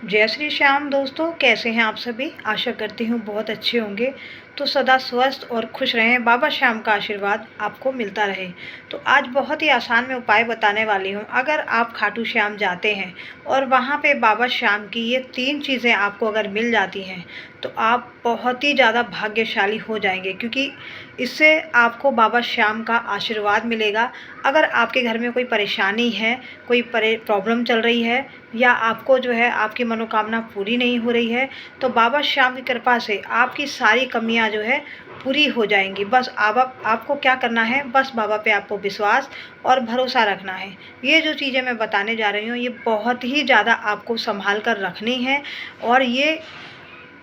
जय श्री श्याम दोस्तों, कैसे हैं आप सभी। आशा करती हूँ बहुत अच्छे होंगे। तो सदा स्वस्थ और खुश रहें, बाबा श्याम का आशीर्वाद आपको मिलता रहे। तो आज बहुत ही आसान में उपाय बताने वाली हूँ। अगर आप खाटू श्याम जाते हैं और वहाँ पे बाबा श्याम की ये 3 चीज़ें आपको अगर मिल जाती हैं तो आप बहुत ही ज़्यादा भाग्यशाली हो जाएंगे, क्योंकि इससे आपको बाबा श्याम का आशीर्वाद मिलेगा। अगर आपके घर में कोई परेशानी है, कोई प्रॉब्लम चल रही है, या आपको जो है आपकी मनोकामना पूरी नहीं हो रही है, तो बाबा श्याम की कृपा से आपकी सारी कमियां जो है पूरी हो जाएंगी। बस आपको क्या करना है, बस बाबा पे आपको विश्वास और भरोसा रखना है। ये जो चीज़ें मैं बताने जा रही हूँ ये बहुत ही ज़्यादा आपको संभाल कर रखनी है, और ये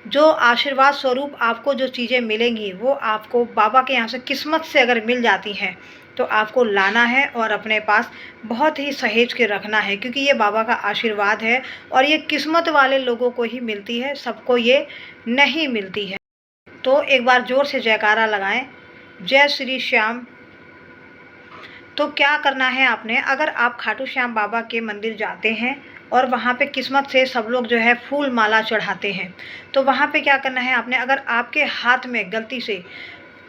जो आशीर्वाद स्वरूप आपको जो चीज़ें मिलेंगी वो आपको बाबा के यहाँ से किस्मत से अगर मिल जाती हैं तो आपको लाना है और अपने पास बहुत ही सहेज के रखना है, क्योंकि ये बाबा का आशीर्वाद है और ये किस्मत वाले लोगों को ही मिलती है, सबको ये नहीं मिलती है। तो एक बार ज़ोर से जयकारा लगाएं, जय श्री श्याम। तो क्या करना है आपने, अगर आप खाटू श्याम बाबा के मंदिर जाते हैं और वहाँ पे किस्मत से सब लोग जो है फूल माला चढ़ाते हैं, तो वहाँ पे क्या करना है आपने, अगर आपके हाथ में गलती से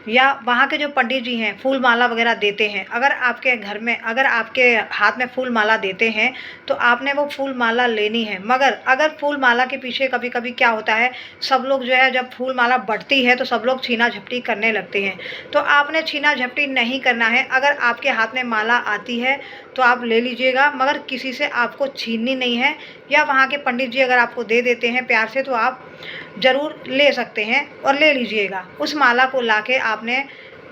या वहाँ के जो पंडित जी हैं फूल माला वगैरह देते हैं, अगर आपके घर में अगर आपके हाथ में फूल माला देते हैं तो आपने वो फूल माला लेनी है। मगर अगर फूल माला के पीछे कभी कभी क्या होता है, सब लोग जो है जब फूल माला बढ़ती है तो सब लोग छीना झपटी करने लगते हैं, तो आपने छीना झपटी नहीं करना है। अगर आपके हाथ में माला आती है तो आप ले लीजिएगा, मगर किसी से आपको छीननी नहीं है। या वहाँ के पंडित जी अगर आपको दे देते हैं प्यार से तो आप ज़रूर ले सकते हैं और ले लीजिएगा। उस माला को लाके आपने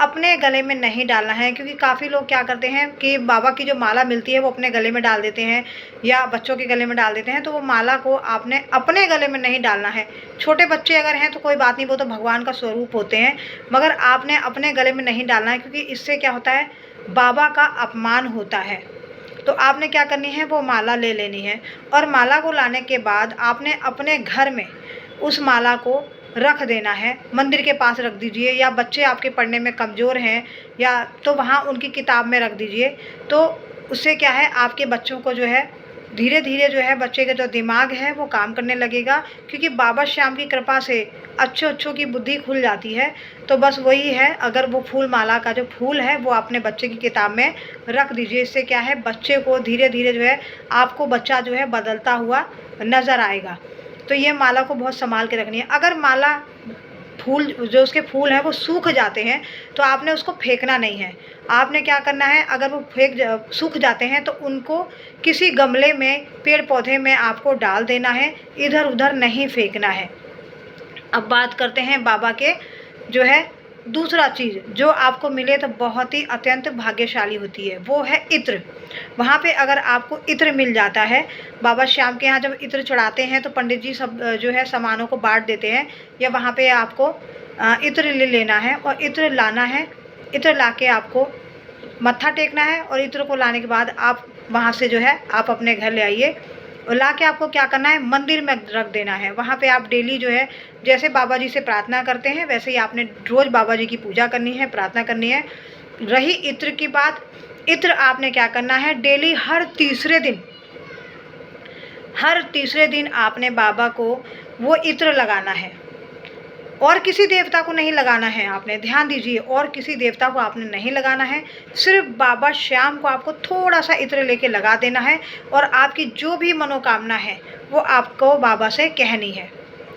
अपने गले में नहीं डालना है, क्योंकि काफ़ी लोग क्या करते हैं कि बाबा की जो माला मिलती है वो अपने गले में डाल देते हैं या बच्चों के गले में डाल देते हैं, तो वो माला को आपने अपने गले में नहीं डालना है। छोटे बच्चे अगर हैं तो कोई बात नहीं, वो तो भगवान का स्वरूप होते हैं, मगर आपने अपने गले में नहीं डालना है, क्योंकि इससे क्या होता है, बाबा का अपमान होता है। तो आपने क्या करनी है, वो माला ले लेनी है, और माला को लाने के बाद आपने अपने घर में उस माला को रख देना है। मंदिर के पास रख दीजिए, या बच्चे आपके पढ़ने में कमज़ोर हैं या तो वहाँ उनकी किताब में रख दीजिए। तो उससे क्या है, आपके बच्चों को जो है धीरे धीरे जो है बच्चे का जो दिमाग है वो काम करने लगेगा, क्योंकि बाबा श्याम की कृपा से अच्छों अच्छों की बुद्धि खुल जाती है। तो बस वही है, अगर वो फूल माला का जो फूल है वो अपने बच्चे की किताब में रख दीजिए। इससे क्या है, बच्चे को धीरे धीरे जो है आपको बच्चा जो है बदलता हुआ नज़र आएगा। तो ये माला को बहुत संभाल के रखनी है। अगर माला फूल जो उसके फूल हैं वो सूख जाते हैं तो आपने उसको फेंकना नहीं है। आपने क्या करना है, अगर वो सूख जाते हैं तो उनको किसी गमले में, पेड़ पौधे में आपको डाल देना है, इधर उधर नहीं फेंकना है। अब बात करते हैं बाबा के जो है दूसरा चीज़ जो आपको मिले तो बहुत ही अत्यंत भाग्यशाली होती है, वो है इत्र। वहाँ पे अगर आपको इत्र मिल जाता है, बाबा श्याम के यहाँ जब इत्र चढ़ाते हैं तो पंडित जी सब जो है सामानों को बांट देते हैं, या वहाँ पे आपको इत्र ले लेना है और इत्र लाना है। इत्र लाके आपको मत्था टेकना है, और इत्र को लाने के बाद आप वहाँ से जो है आप अपने घर ले आइए, और ला के आपको क्या करना है, मंदिर में रख देना है। वहाँ पे आप डेली जो है जैसे बाबा जी से प्रार्थना करते हैं वैसे ही आपने रोज़ बाबा जी की पूजा करनी है, प्रार्थना करनी है। रही इत्र की बात, इत्र आपने क्या करना है, डेली हर तीसरे दिन आपने बाबा को वो इत्र लगाना है, और किसी देवता को नहीं लगाना है। आपने ध्यान दीजिए, और किसी देवता को आपने नहीं लगाना है, सिर्फ बाबा श्याम को आपको थोड़ा सा इत्र लेके लगा देना है, और आपकी जो भी मनोकामना है वो आपको बाबा से कहनी है।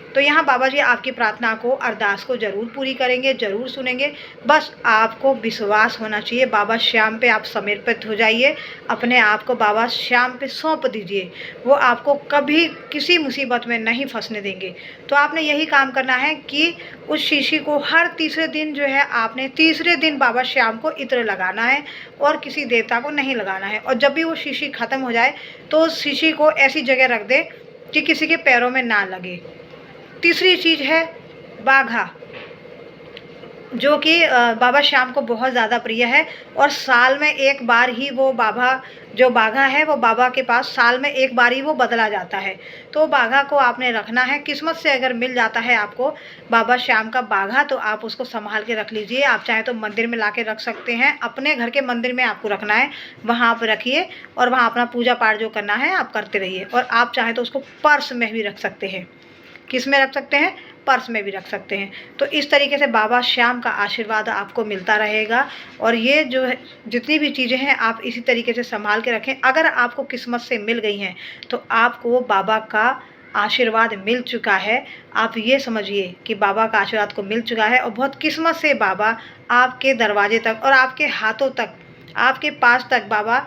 तो यहाँ बाबा जी आपकी प्रार्थना को, अरदास को ज़रूर पूरी करेंगे, ज़रूर सुनेंगे। बस आपको विश्वास होना चाहिए, बाबा श्याम पे आप समर्पित हो जाइए, अपने आप को बाबा श्याम पे सौंप दीजिए। वो आपको कभी किसी मुसीबत में नहीं फंसने देंगे। तो आपने यही काम करना है कि उस शीशी को हर तीसरे दिन जो है आपने तीसरे दिन बाबा श्याम को इत्र लगाना है, और किसी देवता को नहीं लगाना है। और जब भी वो शीशी ख़त्म हो जाए तो उस शीशी को ऐसी जगह रख दे कि किसी के पैरों में ना लगे। तीसरी चीज़ है बाघा। जो कि बाबा श्याम को बहुत ज़्यादा प्रिय है। और साल में एक बार ही वो जो बाघा है वो बाबा के पास साल में एक बार ही वो बदला जाता है। तो बाघा को आपने रखना है। किस्मत से अगर मिल जाता है आपको बाबा श्याम का बाघा तो आप उसको संभाल के रख लीजिए। आप चाहे तो मंदिर में ला के रख सकते हैं, अपने घर के मंदिर में आपको रखना है, वहाँ आप रखिए और वहाँ अपना पूजा पाठ जो करना है आप करते रहिए। और आप चाहे तो उसको पर्स में भी रख सकते हैं। किस में रख सकते हैं? पर्स में भी रख सकते हैं। तो इस तरीके से बाबा श्याम का आशीर्वाद आपको मिलता रहेगा। और ये जो है जितनी भी चीज़ें हैं आप इसी तरीके से संभाल के रखें। अगर आपको किस्मत से मिल गई हैं तो आपको बाबा का आशीर्वाद मिल चुका है। आप ये समझिए कि बाबा का आशीर्वाद को मिल चुका है और बहुत किस्मत से बाबा आपके दरवाजे तक और आपके हाथों तक, आपके पास तक बाबा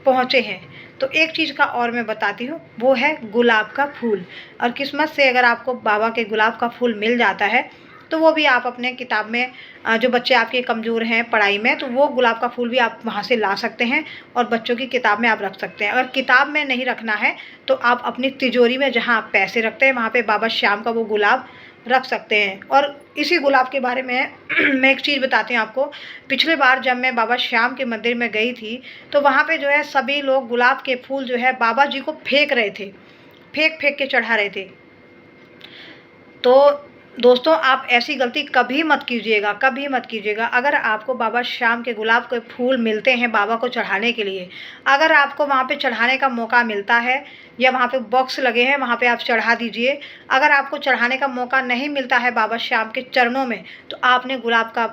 पहुँचे हैं। तो एक चीज़ का और मैं बताती हूँ, वो है गुलाब का फूल। और किस्मत से अगर आपको बाबा के गुलाब का फूल मिल जाता है तो वो भी आप अपने किताब में, जो बच्चे आपके कमज़ोर हैं पढ़ाई में, तो वो गुलाब का फूल भी आप वहाँ से ला सकते हैं और बच्चों की किताब में आप रख सकते हैं। अगर किताब में नहीं रखना है तो आप अपनी तिजोरी में जहाँ आप पैसे रखते हैं वहाँ पे बाबा श्याम का वो गुलाब रख सकते हैं। और इसी गुलाब के बारे में मैं एक चीज़ बताती हूँ आपको। पिछले बार जब मैं बाबा श्याम के मंदिर में गई थी तो वहाँ पे जो है सभी लोग गुलाब के फूल जो है बाबा जी को फेंक रहे थे, फेंक फेंक के चढ़ा रहे थे। तो दोस्तों आप ऐसी गलती कभी मत कीजिएगा, कभी मत कीजिएगा। अगर आपको बाबा श्याम के गुलाब के फूल मिलते हैं बाबा को चढ़ाने के लिए, अगर आपको वहाँ पे चढ़ाने का मौका मिलता है या वहाँ पे बॉक्स लगे हैं वहाँ पे आप चढ़ा दीजिए। अगर आपको चढ़ाने का मौका नहीं मिलता है बाबा श्याम के चरणों में तो आपने गुलाब का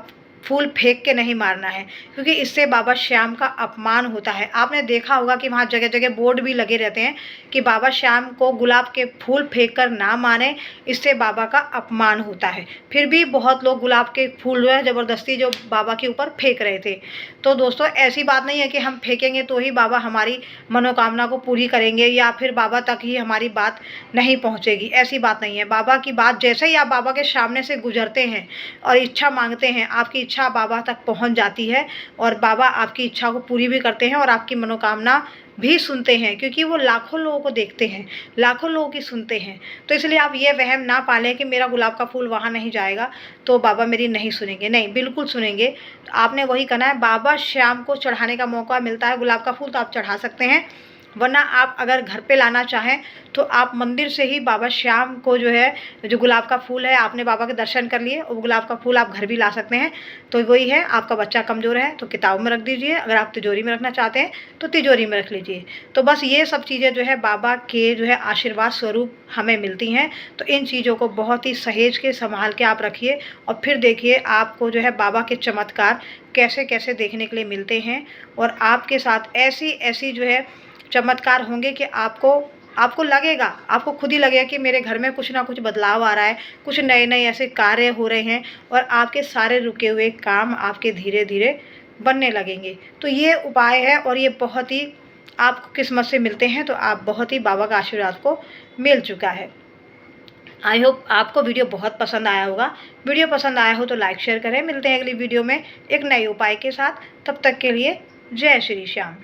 फूल फेंक के नहीं मारना है, क्योंकि इससे बाबा श्याम का अपमान होता है। आपने देखा होगा कि वहाँ जगह जगह बोर्ड भी लगे रहते हैं कि बाबा श्याम को गुलाब के फूल फेंक कर ना मारें, इससे बाबा का अपमान होता है। फिर भी बहुत लोग गुलाब के फूल जो है ज़बरदस्ती जो बाबा के ऊपर फेंक रहे थे। तो दोस्तों ऐसी बात नहीं है कि हम फेंकेंगे तो ही बाबा हमारी मनोकामना को पूरी करेंगे या फिर बाबा तक ही हमारी बात नहीं पहुँचेगी, ऐसी बात नहीं है। बाबा की बात जैसे ही आप बाबा के सामने से गुजरते हैं और इच्छा मांगते हैं, आपकी इच्छा बाबा तक पहुंच जाती है और बाबा आपकी इच्छा को पूरी भी करते हैं और आपकी मनोकामना भी सुनते हैं, क्योंकि वो लाखों लोगों को देखते हैं, लाखों लोगों की सुनते हैं। तो इसलिए आप ये वहम ना पालें कि मेरा गुलाब का फूल वहाँ नहीं जाएगा तो बाबा मेरी नहीं सुनेंगे। नहीं, बिल्कुल सुनेंगे। तो आपने वही करना है। बाबा श्याम को चढ़ाने का मौका मिलता है गुलाब का फूल तो आप चढ़ा सकते हैं, वरना आप अगर घर पे लाना चाहें तो आप मंदिर से ही बाबा श्याम को जो है, जो गुलाब का फूल है, आपने बाबा के दर्शन कर लिए और गुलाब का फूल आप घर भी ला सकते हैं। तो वही है, आपका बच्चा कमज़ोर है तो किताब में रख दीजिए, अगर आप तिजोरी में रखना चाहते हैं तो तिजोरी में रख लीजिए। तो बस ये सब चीज़ें जो है बाबा के जो है आशीर्वाद स्वरूप हमें मिलती हैं। तो इन चीज़ों को बहुत ही सहेज के संभाल के आप रखिए और फिर देखिए आपको जो है बाबा के चमत्कार कैसे कैसे देखने के लिए मिलते हैं। और आपके साथ ऐसी ऐसी जो है चमत्कार होंगे कि आपको लगेगा, आपको खुद ही लगेगा कि मेरे घर में कुछ ना कुछ बदलाव आ रहा है, कुछ नए नए ऐसे कार्य हो रहे हैं और आपके सारे रुके हुए काम आपके धीरे धीरे बनने लगेंगे। तो ये उपाय है और ये बहुत ही आपको किस्मत से मिलते हैं। तो आप बहुत ही बाबा का आशीर्वाद को मिल चुका है। आई होप आपको वीडियो बहुत पसंद आया होगा। वीडियो पसंद आया हो तो लाइक शेयर करें। मिलते हैं अगली वीडियो में एक नए उपाय के साथ। तब तक के लिए जय श्री श्याम।